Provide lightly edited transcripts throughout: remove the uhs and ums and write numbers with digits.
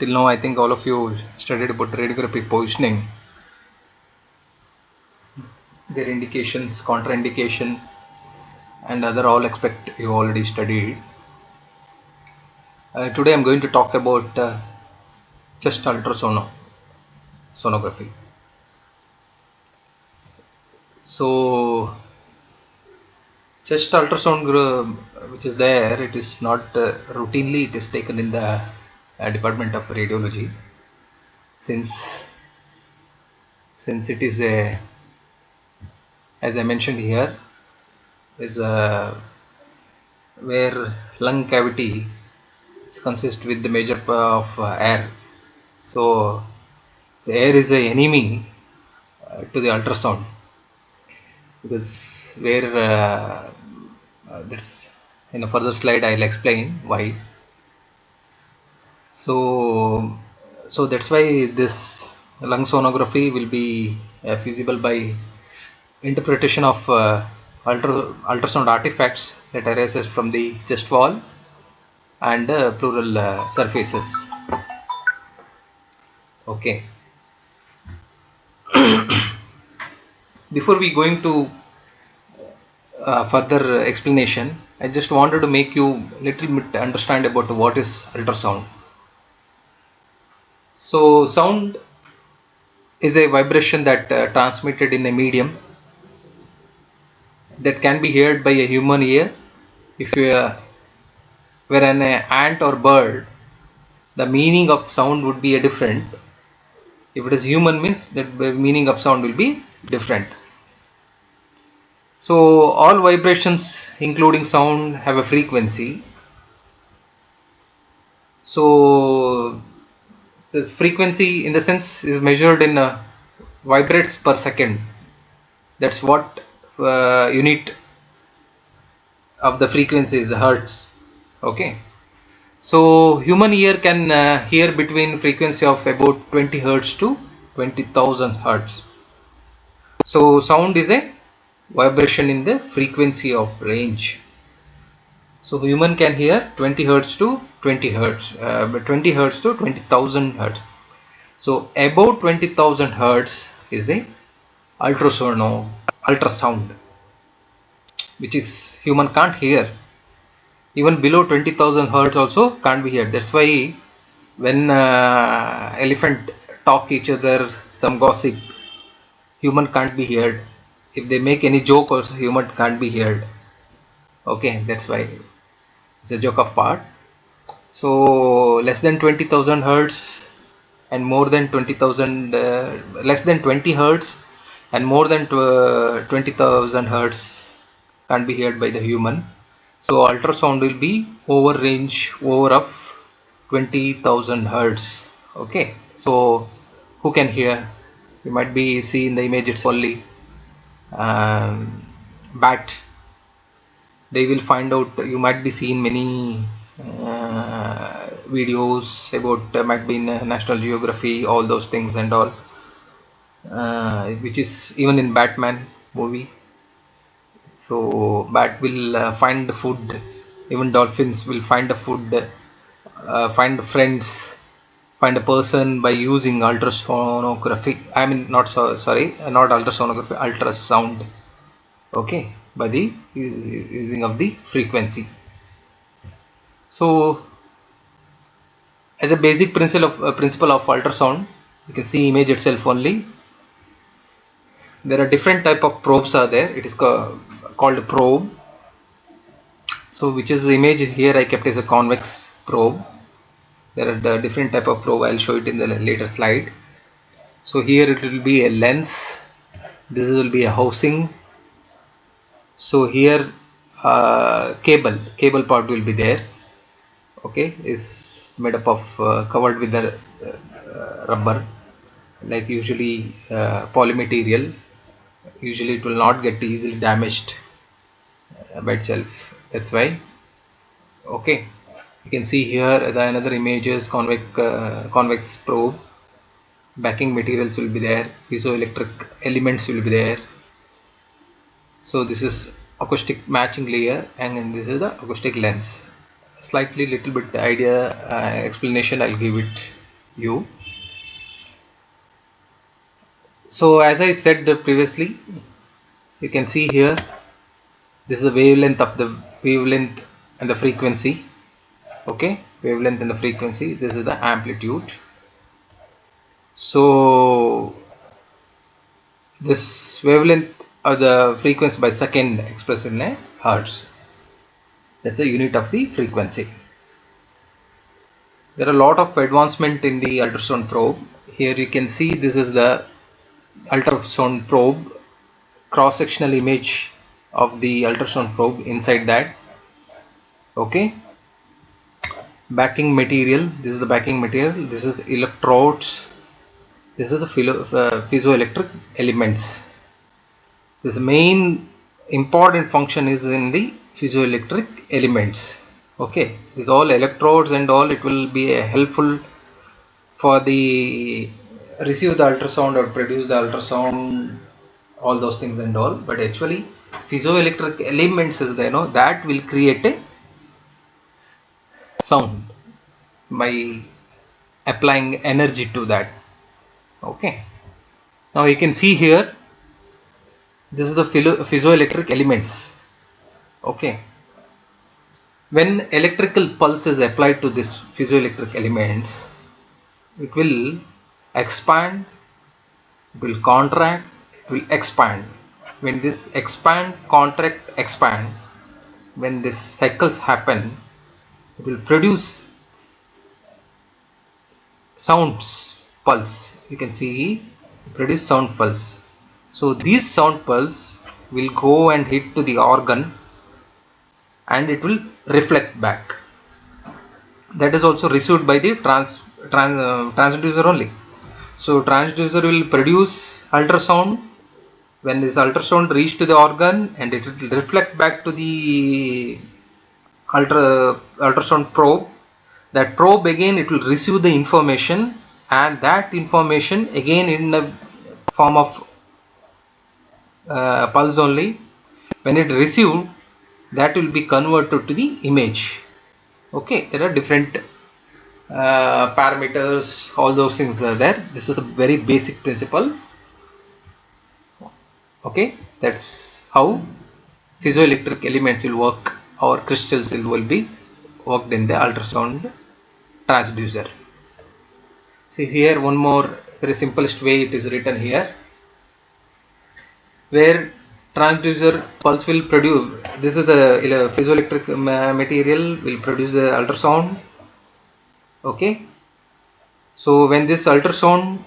Till now, I think all of you studied about radiographic positioning, their indications, contraindication, and other all aspect you already studied. Today, I'm going to talk about chest sonography. So, chest ultrasound, which is there, it is not routinely. It is taken in the department of radiology, since it is a, as I mentioned here, is a where lung cavity consists with the major of air. So the air is a enemy to the ultrasound, because where that's in a further slide I'll explain why. So that's why this lung sonography will be feasible by interpretation of ultrasound artifacts that arises from the chest wall and pleural surfaces. Okay. Before we going to further explanation, I just wanted to make you little bit understand about what is ultrasound. So sound is a vibration that transmitted in a medium that can be heard by a human ear. If you were an ant or bird, the meaning of sound would be a different. If it is human, means that the meaning of sound will be different. So all vibrations including sound have a frequency. So the frequency in the sense is measured in vibrates per second. That's what unit of the frequency is, hertz. Okay. So human ear can hear between frequency of about 20 hertz to 20,000 hertz. So sound is a vibration in the frequency of range. So human can hear 20 hertz to 20 hertz, 20 hertz to 20,000 hertz. So above 20,000 hertz is the ultrasound, which is human can't hear. Even below 20,000 hertz also can't be heard. That's why when elephant talk each other, some gossip, human can't be heard. If they make any joke also, human can't be heard. Okay, that's why it's a joke of part. So less than 20,000 hertz and more than 20,000, less than 20 hertz and more than 20,000 hertz can't be heard by the human. So ultrasound will be over range over of 20,000 hertz. Okay, so who can hear? You might be see in the image it's only bat. They will find out. You might be seeing many videos about might be in National Geography, all those things and all, which is even in Batman movie. So bat will find the food. Even dolphins will find the food, find friends, find a person by using ultrasonography. I mean, not sorry, not ultrasonography, ultrasound. Okay, by the using of the frequency. So as a basic principle of ultrasound, you can see image itself only. There are different type of probes are there. It is called probe. So which is the image here I kept as a convex probe. There are the different type of probe. I'll show it in the later slide. So here it will be a lens. This will be a housing. So here cable part will be there. Okay, is made up of covered with the rubber, like usually polymaterial. Usually it will not get easily damaged by itself. That's why. Okay, you can see here the another images convex probe. Backing materials will be there. Piezoelectric elements will be there. So this is acoustic matching layer, and this is the acoustic lens. Slightly little bit idea explanation I'll give it. u. So as I said previously, you can see here, this is the wavelength and the frequency. Okay, wavelength and the frequency. This is the amplitude. So this wavelength or the frequency by second expressed in a hertz. That's the unit of the frequency. There are a lot of advancement in the ultrasound probe. Here you can see this is the ultrasound probe, cross-sectional image of the ultrasound probe inside that. Okay, backing material. This is the backing material. This is the electrodes. This is the piezoelectric elements. This main important function is in the piezoelectric elements. Okay, these all electrodes and all, it will be helpful for the receive the ultrasound or produce the ultrasound, all those things and all. But actually piezoelectric elements is there, that will create a sound by applying energy to that. Okay, now you can see here, this is the piezoelectric elements. Okay, when electrical pulse is applied to this piezoelectric elements, it will expand, it will contract, it will expand. When this expand, contract, expand, when these cycles happen, it will produce sounds pulse. You can see produce sound pulse. So these sound pulse will go and hit to the organ and it will reflect back. That is also received by the transducer only. So transducer will produce ultrasound. When this ultrasound reach to the organ, and it will reflect back to the ultrasound probe. That probe again, it will receive the information, and that information again in the form of pulse only. When it received, that will be converted to the image. Okay, there are different parameters, all those things are there. This is a very basic principle. Okay, that's how piezoelectric elements will work, or crystals will be worked in the ultrasound transducer. See here, one more very simplest way it is written here, where transducer pulse will produce, this is the piezoelectric material will produce the ultrasound. Okay, so when this ultrasound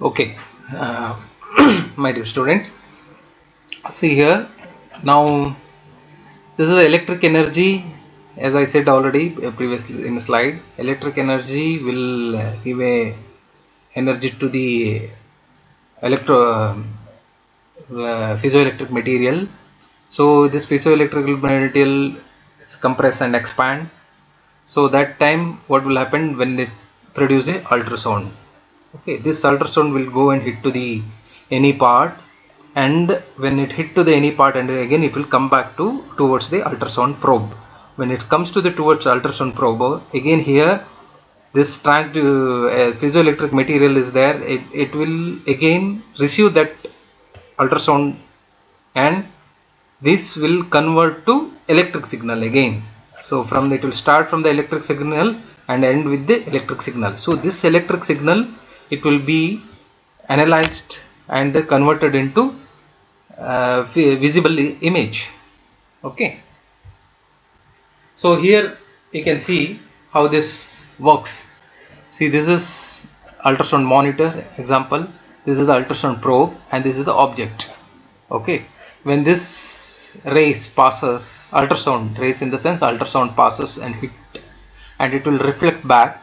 okay, my dear student, see here, now this is the electric energy. As I said already previously in the slide, electric energy will give a energy to the piezoelectric material. So this piezoelectric material is compress and expand. So that time what will happen when it produce a ultrasound? Okay, this ultrasound will go and hit to the any part, and when it hit to the any part, and again it will come back towards the ultrasound probe. When it comes to the towards ultrasound probe, again here this piezoelectric material is there. It will again receive that ultrasound, and this will convert to electric signal again. So from it will start from the electric signal and end with the electric signal. So this electric signal, it will be analyzed and converted into visible image. Okay, so here you can see how this works. See, this is ultrasound monitor example, this is the ultrasound probe, and this is the object. Okay, when this rays passes, ultrasound rays in the sense ultrasound passes and hit, and it will reflect back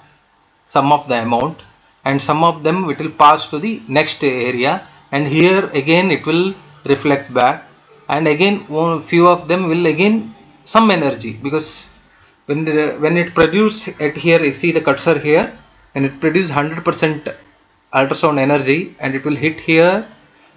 some of the amount, and some of them it will pass to the next area, and here again it will reflect back, and again few of them will again some energy, because when it produce at here, you see the cursor here, and it produce 100% ultrasound energy, and it will hit here.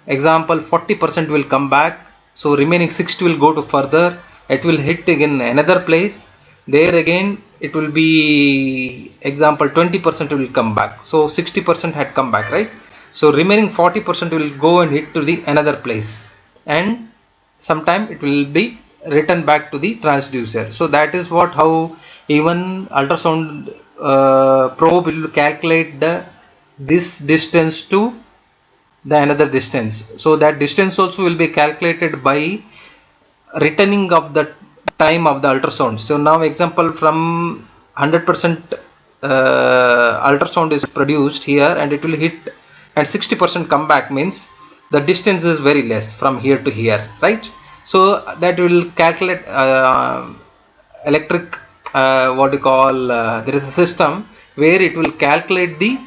Example, 40% will come back, so remaining 60 will go to further. It will hit again another place. There again it will be, example, 20% will come back. So 60% had come back, right? So remaining 40% will go and hit to the another place, and sometime it will be returned back to the transducer. So that is what how even ultrasound probe will calculate this distance to the another distance. So that distance also will be calculated by returning of the time of the ultrasound. So now example, from 100% ultrasound is produced here, and it will hit, and 60% come back, means the distance is very less from here to here, right? So that will calculate electric what you call there is a system where it will calculate the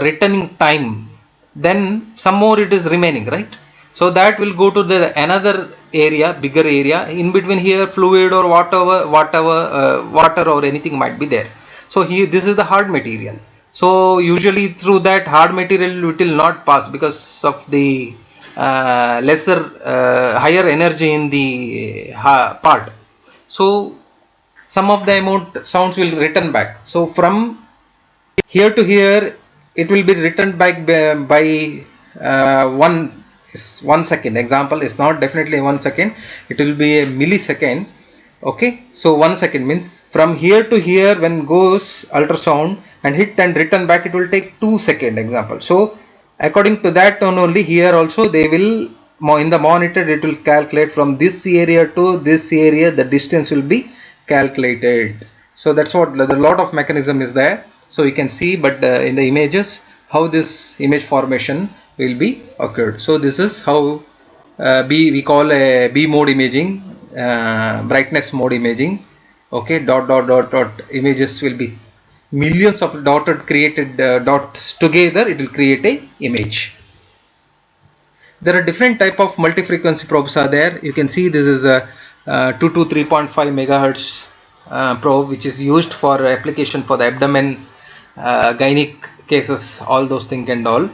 returning time, then some more it is remaining, right? So that will go to the another area, bigger area. In between here, fluid or water or anything might be there. So here, this is the hard material. So usually through that hard material it will not pass because of the higher energy in the part. So some of the amount sounds will return back. So from here to here it will be returned back by 1 second. Example is not definitely 1 second, it will be a millisecond. Okay, so 1 second means from here to here, when goes ultrasound and hit and return back, it will take 2 seconds, example. So according to that one only, here also they will, in the monitor it will calculate from this area to this area, the distance will be calculated. So that's what the lot of mechanism is there. So you can see, but in the images, how this image formation will be occurred. So this is how we call a B mode imaging, brightness mode imaging. Okay, dot images will be millions of dotted created dots together, it will create a image. There are different type of multi-frequency probes are there. You can see this is a 2 to 3.5 megahertz probe, which is used for application for the abdomen, gynec cases, all those things and all.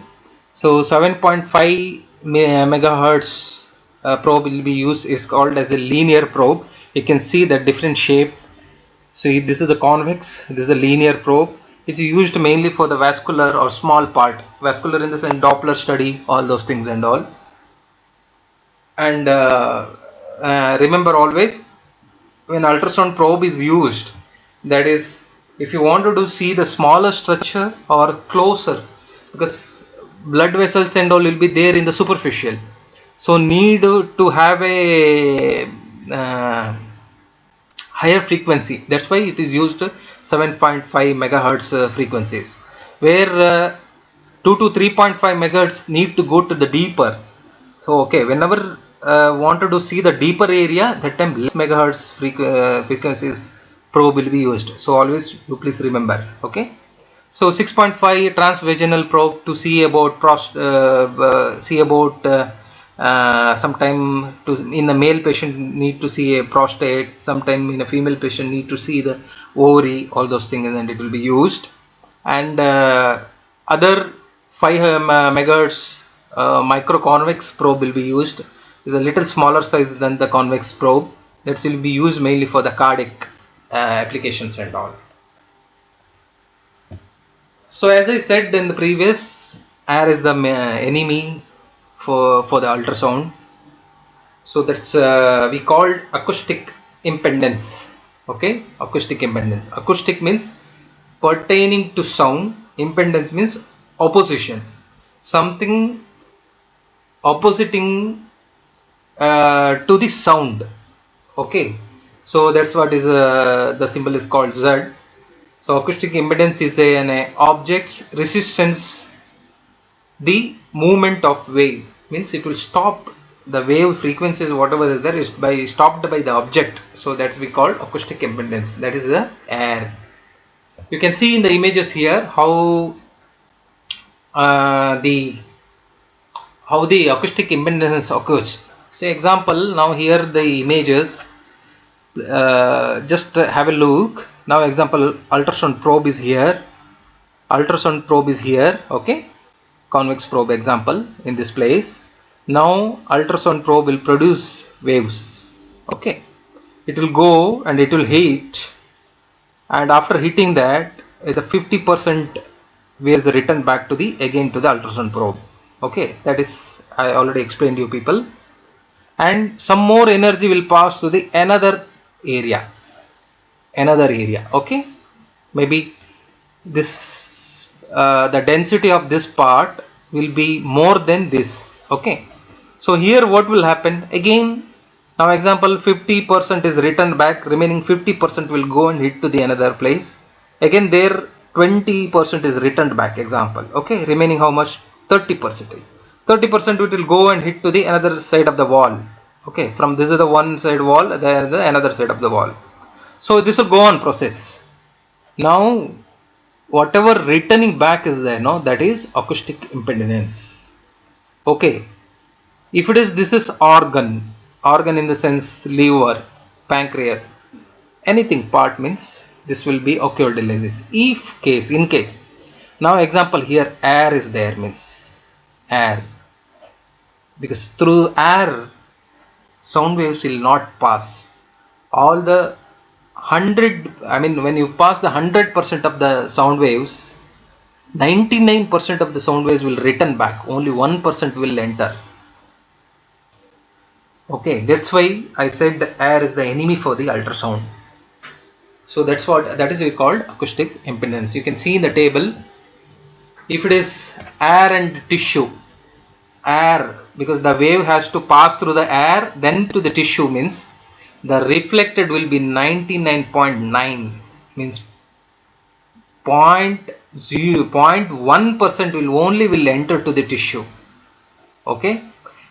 So 7.5 megahertz probe will be used, is called as a linear probe. You can see the different shape. So this is the convex, this is the linear probe. It's used mainly for the vascular or small part, vascular in the sense Doppler study, all those things and all. And remember always, when ultrasound probe is used, that is, if you wanted to see the smaller structure or closer, because blood vessels and all will be there in the superficial, so need to have a higher frequency. That's why it is used 7.5 megahertz frequencies, where 2 to 3.5 megahertz need to go to the deeper. So okay, whenever wanted to see the deeper area, that time less megahertz frequencies probe will be used. So always you please remember. Okay, so 6.5 transvaginal probe to see about sometime in a male patient need to see a prostate, sometime in a female patient need to see the ovary, all those things, and it will be used. And other 5 megahertz microconvex probe will be used. Is a little smaller size than the convex probe. That will be used mainly for the cardiac applications and all. So as I said in the previous, air is the enemy for the ultrasound. So that's we called acoustic impedance. Okay, acoustic impedance. Acoustic means pertaining to sound. Impedance means opposition. Something oppositing to the sound. Okay, so that's what is the symbol is called Z. So acoustic impedance is an object's resistance the movement of wave, means it will stop the wave frequencies, whatever is there is by stopped by the object. So that's we call acoustic impedance. That is the air. You can see in the images here how the acoustic impedance occurs. Say example, now here the images, just have a look. Now example, ultrasound probe is here, okay, convex probe example in this place. Now ultrasound probe will produce waves, okay, it will go and it will heat, and after heating that the 50% waves return back to the again to the ultrasound probe, okay, that is I already explained you people. And some more energy will pass to the another area, okay, maybe this the density of this part will be more than this, okay. So here what will happen again, now example 50% is returned back, remaining 50% will go and hit to the another place, again there 20% is returned back example, okay, remaining how much, 30%. 30% it will go and hit to the another side of the wall, okay, from this is the one side wall, the another side of the wall. So this will go on process. Now whatever returning back is there, no, that is acoustic impedance, okay. If it is, this is organ in the sense liver, pancreas, anything part means this will be occurred like this. If case, in case, now example here air is there means air, because through air sound waves will not pass. All the 100, I mean when you pass the 100% of the sound waves, 99% of the sound waves will return back, only 1% will enter. Okay, that's why I said the air is the enemy for the ultrasound. So that's what, that is called acoustic impedance. You can see in the table, if it is air and tissue, air, because the wave has to pass through the air then to the tissue, means the reflected will be 99.9, means 0.1% will only will enter to the tissue, okay.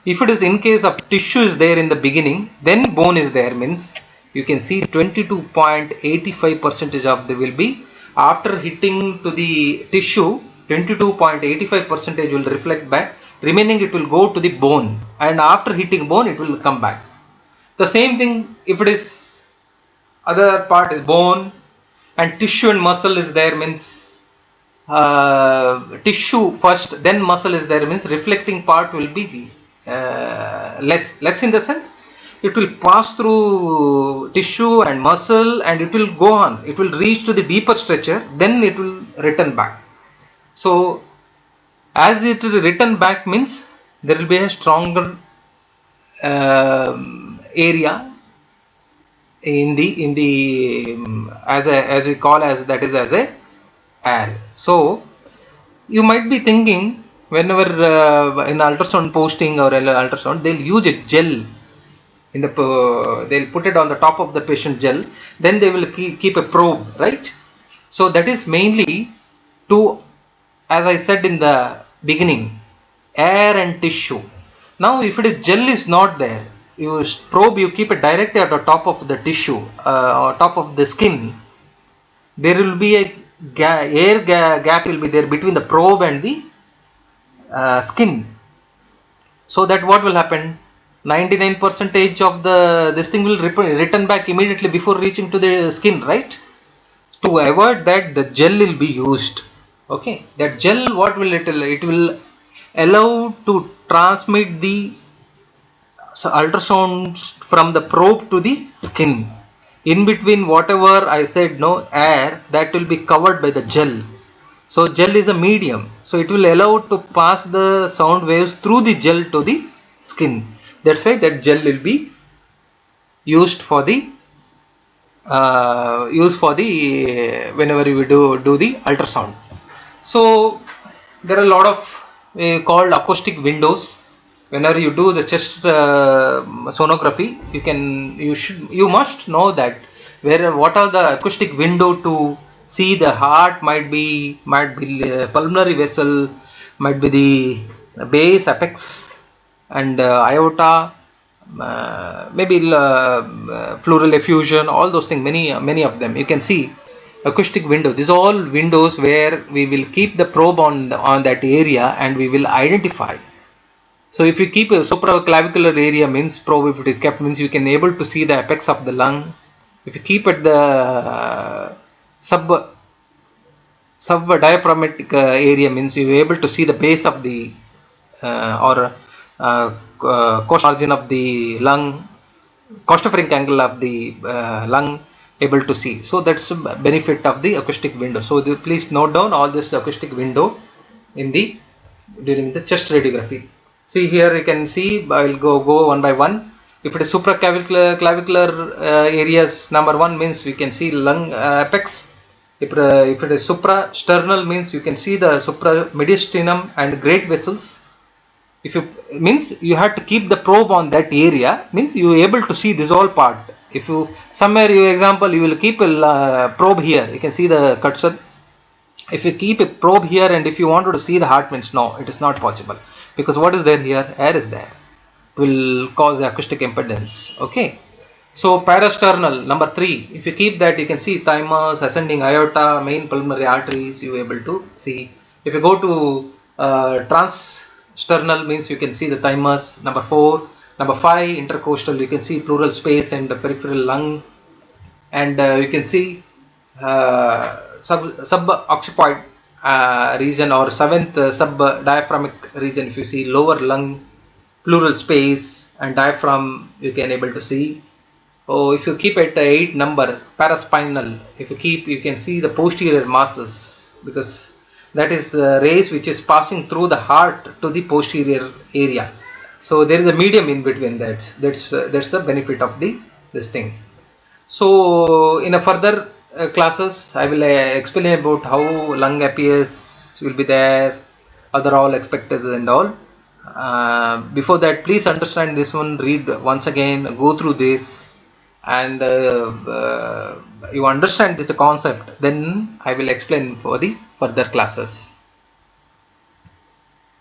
If it is in case of tissue is there in the beginning, then bone is there, means you can see 22.85% of the will be after hitting to the tissue, 22.85% will reflect back, remaining it will go to the bone, and after hitting bone it will come back. The same thing if it is other part is bone and tissue and muscle is there, means tissue first then muscle is there, means reflecting part will be less in the sense it will pass through tissue and muscle and it will go on, it will reach to the deeper structure, then it will return back. So as it will return back means there will be a stronger area in the as we call as, that is as a air. So you might be thinking, whenever in ultrasound posting or ultrasound, they'll use a gel in the they'll put it on the top of the patient gel, then they will keep a probe, right? So that is mainly to, as I said in the beginning, air and tissue. Now if it is gel is not there, you probe, you keep it directly at the top of the tissue, or top of the skin, there will be a air gap will be there between the probe and the skin. So that what will happen, 99% of the this thing will return back immediately before reaching to the skin, right? To avoid that, the gel will be used, okay. That gel, what will it will allow to transmit the ultrasounds from the probe to the skin. In between whatever I said, no air, that will be covered by the gel. So gel is a medium, so it will allow to pass the sound waves through the gel to the skin. That's why that gel will be used for the whenever you do the ultrasound. So there are a lot of called acoustic windows. Whenever you do the chest sonography, you must know that what are the acoustic window to see the heart, might be pulmonary vessel, might be the base, apex, and aorta, maybe pleural effusion, all those things, many of them you can see acoustic window. These are all windows where we will keep the probe on that area and we will identify So if you keep a supraclavicular area means probe, if it is kept, means you can able to see the apex of the lung. If you keep at the subdiaphragmatic area means you are able to see the base of the or coast margin of the lung, costophoric angle of the lung able to see. So that's the benefit of the acoustic window. So please note down all this acoustic window in the during the chest radiography. See here you can see, I will go one by one. If it is supraclavicular areas, number one means we can see lung apex. If it is suprasternal means you can see the supramediastinum and great vessels. If you means you have to keep the probe on that area, means you are able to see this whole part. If you somewhere, you example, you will keep a probe here, you can see the cursor. If you keep a probe here and if you wanted to see the heart, means no, it is not possible, because what is there here? Air is there, it will cause acoustic impedance. Okay, so parasternal number 3, if you keep that, you can see thymus, ascending aorta, main pulmonary arteries, you are able to see. If you go to transsternal means you can see the thymus. Number 4, number 5, intercostal, you can see pleural space and the peripheral lung, and you can see subocciput region or 7th subdiaphragmic region. If you see lower lung, pleural space and diaphragm, you can able to see. Oh, if you keep at 8 number, paraspinal, if you keep, you can see the posterior masses, because that is the rays which is passing through the heart to the posterior area. So there is a medium in between that. That's the benefit of this thing. So in a further classes, I will explain about how lung appears will be there, other all expectors and all. Before that, please understand this one, read once again, go through this, and you understand this concept, then I will explain for the further classes.